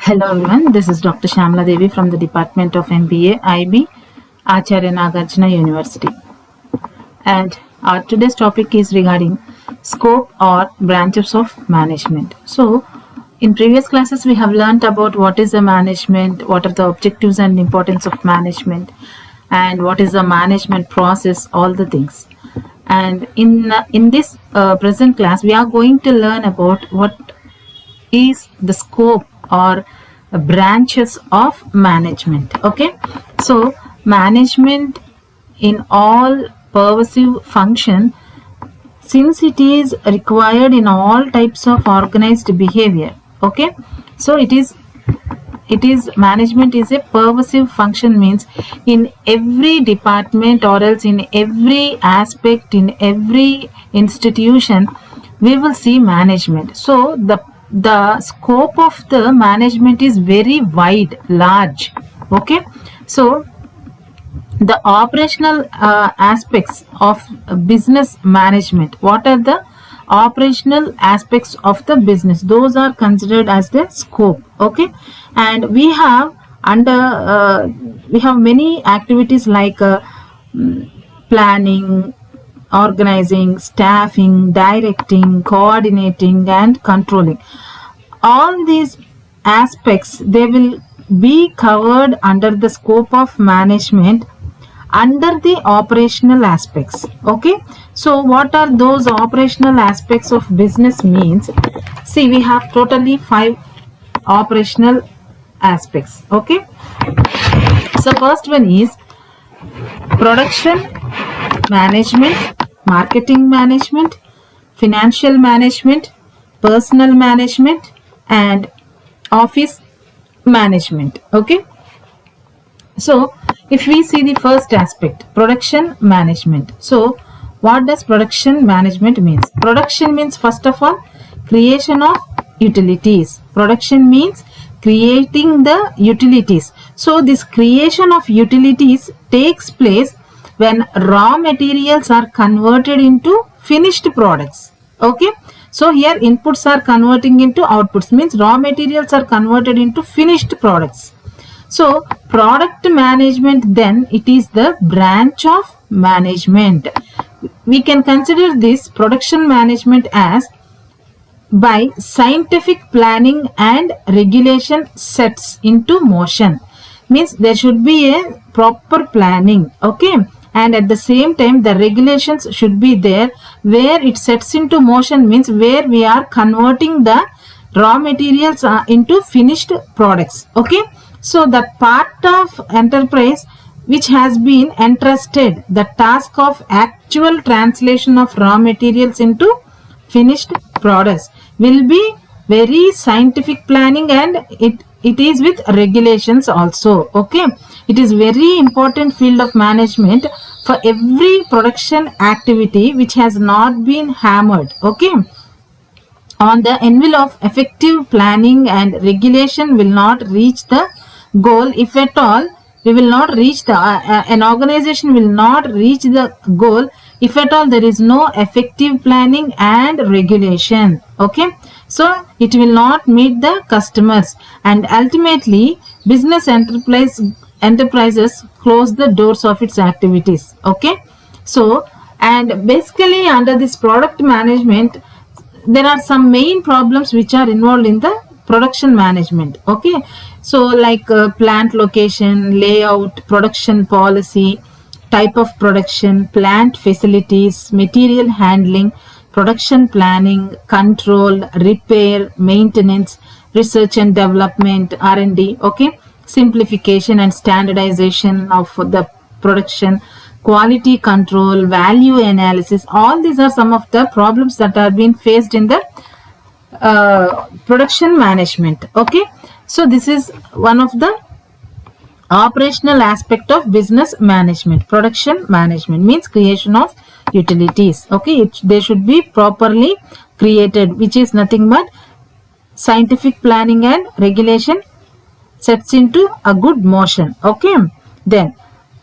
Hello everyone, this is Dr.Syamala Devi from the Department of MBA, IB, Acharya Nagarjuna University. And our today's topic is regarding scope or branches of management. So, in previous classes we have learnt about what is the management, what are the objectives and importance of management, and what is the management process, all the things. And in this present class, we are going to learn about what is the scope or branches of management. Okay, so management in all pervasive function, since it is required in all types of organized behavior. Okay, so it is management is a pervasive function, means in every department or else in every aspect, in every institution we will see management. So the scope of the management is very wide, large. Okay, so the operational aspects of business management, what are the operational aspects of the business, those are considered as the scope. Okay, and we have many activities like planning, organizing, staffing, directing, coordinating and controlling. All these aspects, they will be covered under the scope of management under the operational aspects. Okay, so what are those operational aspects of business means? See, we have totally 5 operational aspects. Okay, so first one is production management, marketing management, financial management, personal management and office management. Okay, so if we see the first aspect, production management. So what does production management means? Production means, first of all, creation of utilities. Production means creating the utilities. So this creation of utilities takes place when raw materials are converted into finished products. Okay, so here inputs are converting into outputs, means raw materials are converted into finished products. So product management, then it is the branch of management. We can consider this production management as by scientific planning and regulation sets into motion, means there should be a proper planning. Okay, and at the same time the regulations should be there where it sets into motion, means where we are converting the raw materials into finished products. Okay, so that part of enterprise which has been entrusted the task of actual translation of raw materials into finished products will be very scientific planning, and it is with regulations also. Okay, it is very important field of management for every production activity which has not been hammered. Okay, on the envelope, effective planning and regulation will not reach the goal. If at all we will not reach the an organization will not reach the goal if at all there is no effective planning and regulation. Okay, so it will not meet the customers, and ultimately business enterprises close the doors of its activities. Okay, so and basically under this product management there are some main problems which are involved in the production management. Okay, so like plant location, layout, production policy, type of production, plant facilities, material handling, production planning, control, repair, maintenance, research and development, R&D. Okay, simplification and standardization of the production, quality control, value analysis. All these are some of the problems that are being faced in the production management. Okay, so this is one of the operational aspect of business management. Production management means creation of utilities. Okay, they should be properly created, which is nothing but scientific planning and regulation sets into a good motion. Okay, then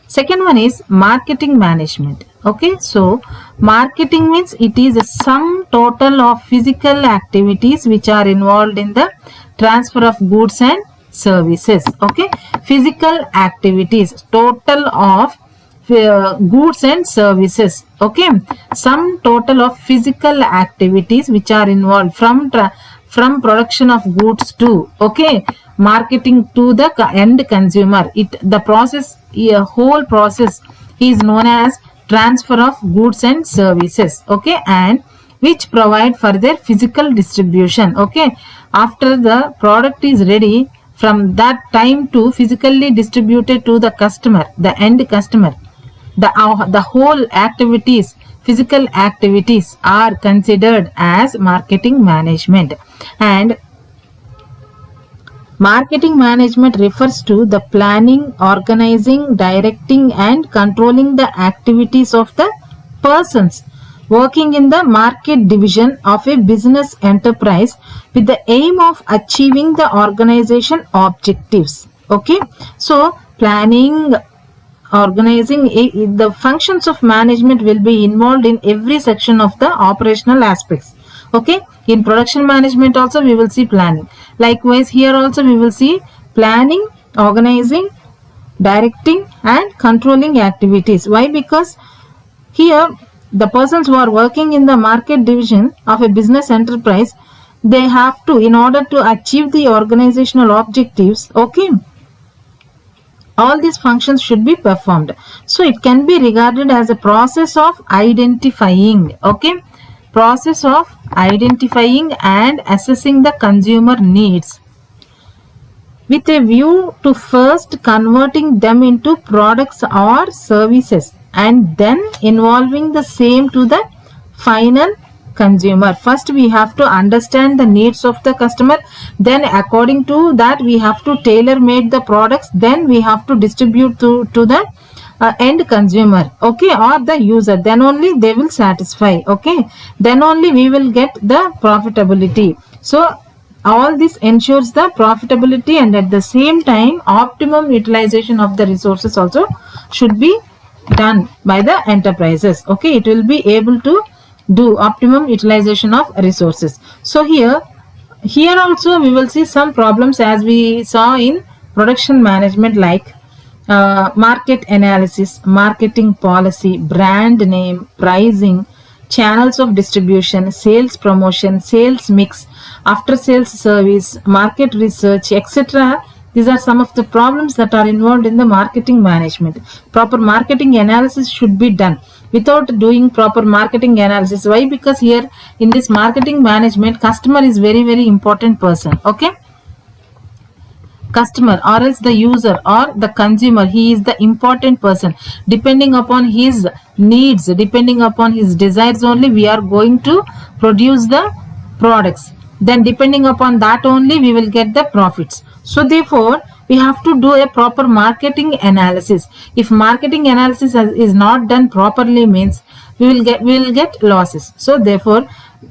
second one is marketing management. Okay, so marketing means it is a sum total of physical activities which are involved in the transfer of goods and services. Okay, physical activities, total of goods and services. Okay, some total of physical activities which are involved from production of goods to, okay, marketing to the end consumer. The process, a whole process is known as transfer of goods and services. Okay, and which provide for their physical distribution. Okay, after the product is ready, from that time to physically distributed to the customer, the end customer, the whole activities, physical activities, are considered as marketing management. And marketing management refers to the planning, organizing, directing and controlling the activities of the persons working in the market division of a business enterprise with the aim of achieving the organization objectives. Okay, so planning, organizing, the functions of management will be involved in every section of the operational aspects. Okay, in production management also we will see planning. Likewise here also we will see planning, organizing, directing and controlling activities. Why? Because here the persons who are working in the market division of a business enterprise, they have to, in order to achieve the organizational objectives, okay, all these functions should be performed. So it can be regarded as a process of identifying, okay, process of identifying and assessing the consumer needs with a view to first converting them into products or services and then involving the same to the final consumer. First we have to understand the needs of the customer, then according to that we have to tailor make the products, then we have to distribute to the end consumer, okay, or the user. Then only they will satisfy, okay, then only we will get the profitability. So all this ensures the profitability and at the same time optimum utilization of the resources also should be done by the enterprises. Okay, it will be able to do optimum utilization of resources. So here also we will see some problems as we saw in production management, like market analysis, marketing policy, brand name, pricing, channels of distribution, sales promotion, sales mix, after sales service, market research, etc. These are some of the problems that are involved in the marketing management. Proper marketing analysis should be done. Without doing proper marketing analysis, why? Because here in this marketing management, customer is very, very important person. Okay, customer or else the user or the consumer, he is the important person. Depending upon his needs, depending upon his desires only, we are going to produce the products. Then depending upon that only we will get the profits. So therefore we have to do a proper marketing analysis. If marketing analysis is not done properly, means we will get losses. So therefore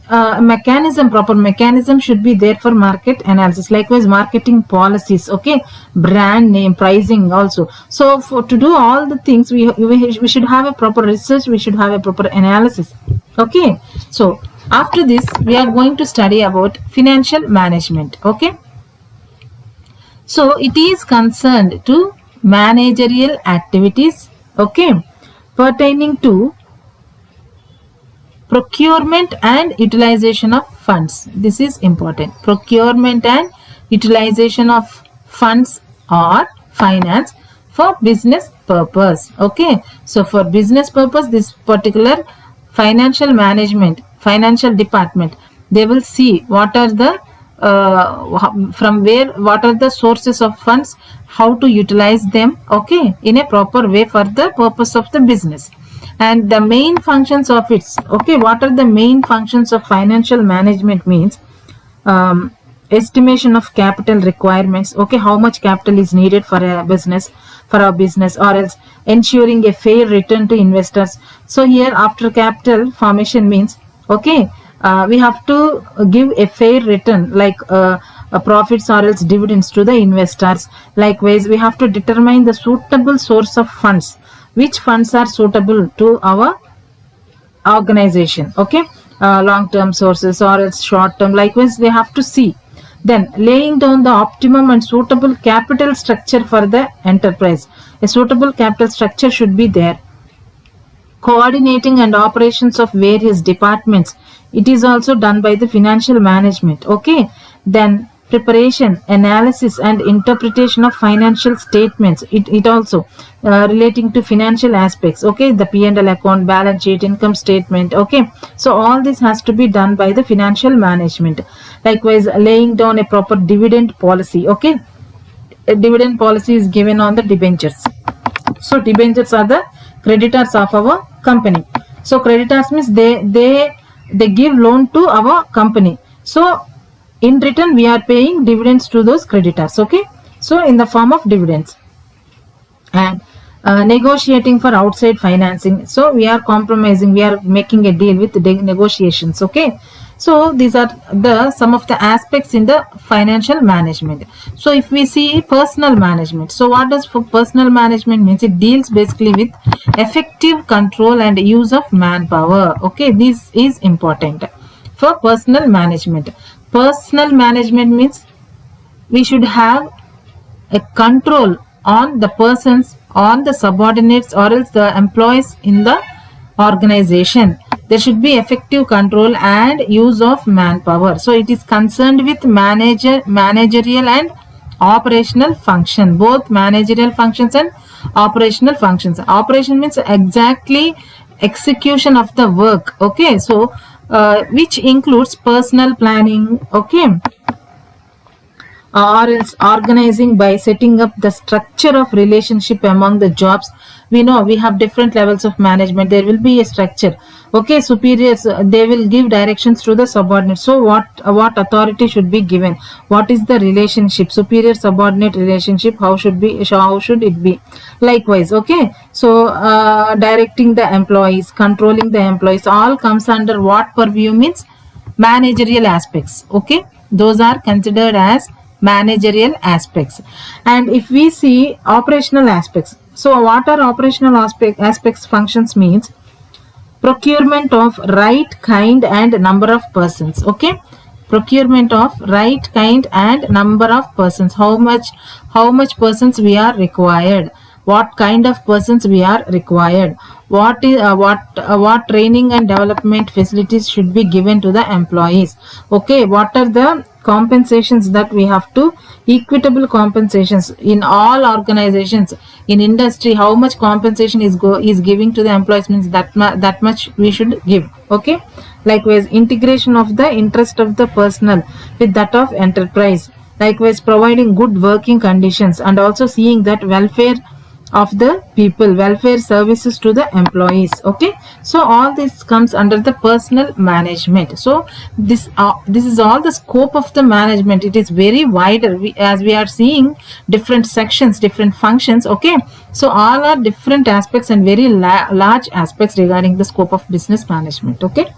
proper mechanism should be there for market analysis. Likewise marketing policies, okay, brand name, pricing also. So to do all the things, we should have a proper research, we should have a proper analysis. Okay, so after this we are going to study about financial management. Okay, so it is concerned to managerial activities, okay, pertaining to procurement and utilization of funds. This is important. Procurement and utilization of funds or finance for business purpose. Okay, so for business purpose, this particular financial management, financial department, they will see what are the from where, what are the sources of funds, how to utilize them, okay, in a proper way for the purpose of the business. And the main functions of its, okay, what are the main functions of financial management means estimation of capital requirements, okay, how much capital is needed for a business, for our business, or else ensuring a fair return to investors. So here after capital formation means, okay, we have to give a fair return, like profits or else dividends to the investors. Likewise we have to determine the suitable source of funds, which funds are suitable to our organization, okay, long term sources or else short term. Likewise they have to see Then laying down the optimum and suitable capital structure for the enterprise. A suitable capital structure should be there. Coordinating and operations of various departments, it is also done by the financial management. Okay, then preparation, analysis and interpretation of financial statements, it also relating to financial aspects. Okay, the P&L account, balance sheet, income statement. Okay, so all this has to be done by the financial management. Likewise, laying down a proper dividend policy. Okay, a dividend policy is given on the debentures. So debentures are the creditors of our company. So creditors means they give loan to our company. So in return we are paying dividends to those creditors. Okay, so in the form of dividends. And negotiating for outside financing. So we are compromising, we are making a deal with the negotiations. Okay, so these are the some of the aspects in the financial management. So if we see personal management, so what does for personal management means? It deals basically with effective control and use of manpower. Okay, this is important for personal management. Personal management means we should have a control on the persons, on the subordinates or else the employees in the organization. There should be effective control and use of manpower. So it is concerned with managerial and operational function, both managerial functions and operational functions. Operation means exactly execution of the work. Okay, so which includes personal planning. Okay, or else organizing by setting up the structure of relationship among the jobs. We know we have different levels of management. There will be a structure. Okay, superiors, they will give directions to the subordinates. So what authority should be given? What is the relationship, superior subordinate relationship? How should it be? Likewise, okay, so directing the employees, controlling the employees, all comes under what purview? Means managerial aspects. Okay, those are considered as managerial aspects. And if we see operational aspects, so what are operational aspects? Functions means procurement of right kind and number of persons. Okay, procurement of right kind and number of persons. How much persons we are required, what kind of persons we are required, what training and development facilities should be given to the employees. Okay, what are the compensations that we have to, equitable compensations in all organizations, in industry, how much compensation is giving to the employees, means that much we should give. Okay, likewise integration of the interest of the personnel with that of enterprise. Likewise providing good working conditions and also seeing that welfare of the people, welfare services to the employees. Okay, so all this comes under the personal management. So this is all the scope of the management. It is very wider, as we are seeing different sections, different functions. Okay, so all are different aspects and very large aspects regarding the scope of business management. Okay,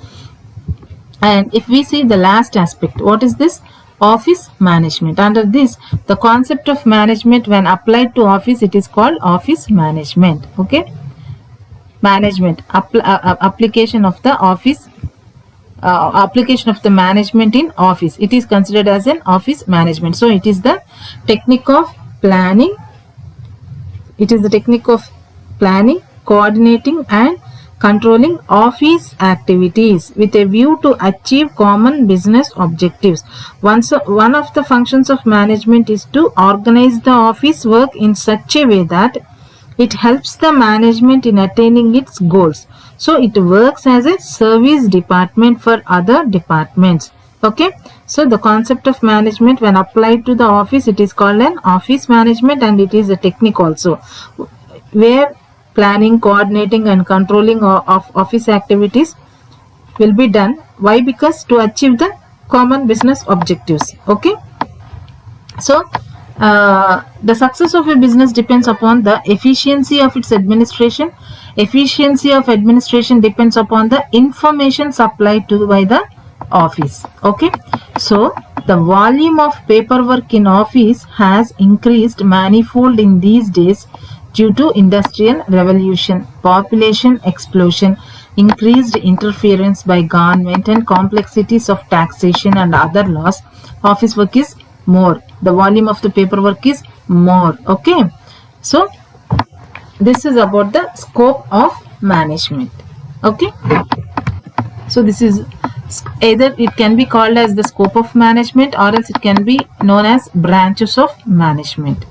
and if we see the last aspect, what is this? Office management. Under this, the concept of management when applied to office, it is called office management. Okay, management, application of the office, application of the management in office, it is considered as an office management. So it is the technique of planning, coordinating and controlling office activities with a view to achieve common business objectives. One of the functions of management is to organize the office work in such a way that it helps the management in attaining its goals. So it works as a service department for other departments. Okay, so the concept of management when applied to the office, it is called an office management, and it is a technique also where planning, coordinating and controlling of office activities will be done. Why? Because to achieve the common business objectives. Okay, so the success of a business depends upon the efficiency of its administration. Efficiency of administration depends upon the information supplied to by the office. Okay, so the volume of paperwork in office has increased manifold in these days due to industrial revolution, population explosion, increased interference by government and complexities of taxation and other laws, office work is more. The volume of the paperwork is more. Okay. So this is about the scope of management. Okay. So this is either it can be called as the scope of management or else it can be known as branches of management.